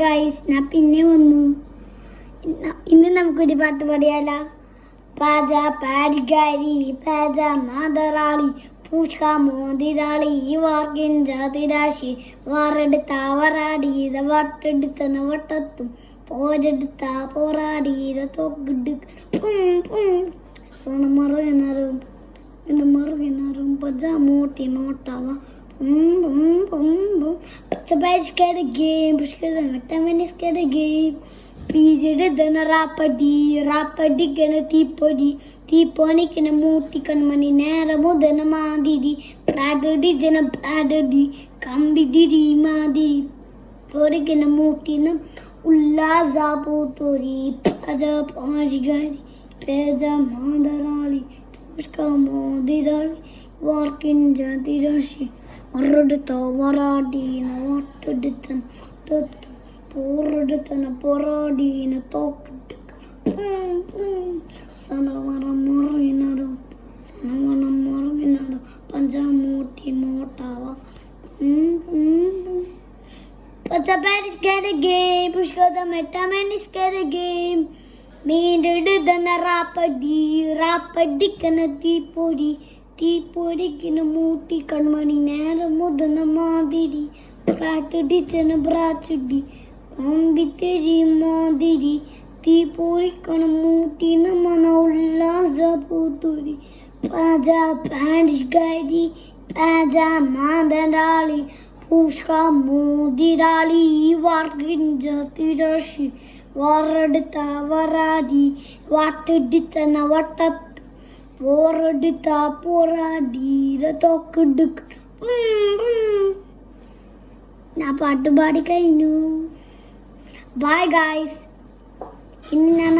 Guys, ഞാൻ പിന്നെ വന്നു. ഇന്ന് നമുക്കൊരു പാട്ട് പാടിയാലോ? പാജ പാടിക്കാരി പാജ മാതറാളി പൂഷ്ക മോതിരാളി വാർക്കിഞ്ചാതിരാശി വാറെടുത്ത വറാടീത വട്ടെടുത്തന വട്ടത്തും പോരെടുത്ത പോറാടീത തൊക്കെടുക്കും മറുകിണറും പജ മോട്ടി നോട്ടാവ Pachapai's game, Pushka Vitamin get a game. Pijed than a rapadi can a tiponic in a motican money, narrow than a madidi, pradadi than a pradadi, cambi didi madi, poric in a motina, Ulla zapotori, Paja Pajigari, Peza Madarali, Pushka Modirali, Working Jatirashi. Arudita varadina vataditan tat poraditana poradina tokdik sanavana marinaru panjamoti motava Pachaparis get a game Pushka the metamanis get a game Meended than a rapadikana tipodi Tiporikin a mooti kanmani nera mudana madiri pratadichan a brachudi Ambiteri madiri Tiporikan a mooti namana ullaza puturi Paja pandish gaidi Paja madanali Pushka modirali Varginja tirashi Varadita varadi Vataditana vatat പോറടിത്താ പോറാടീര തോക്കെടുക്ക ഞാൻ പാട്ട് പാടി കഴിഞ്ഞു. Bye guys. ഇന്ന് ഞാൻ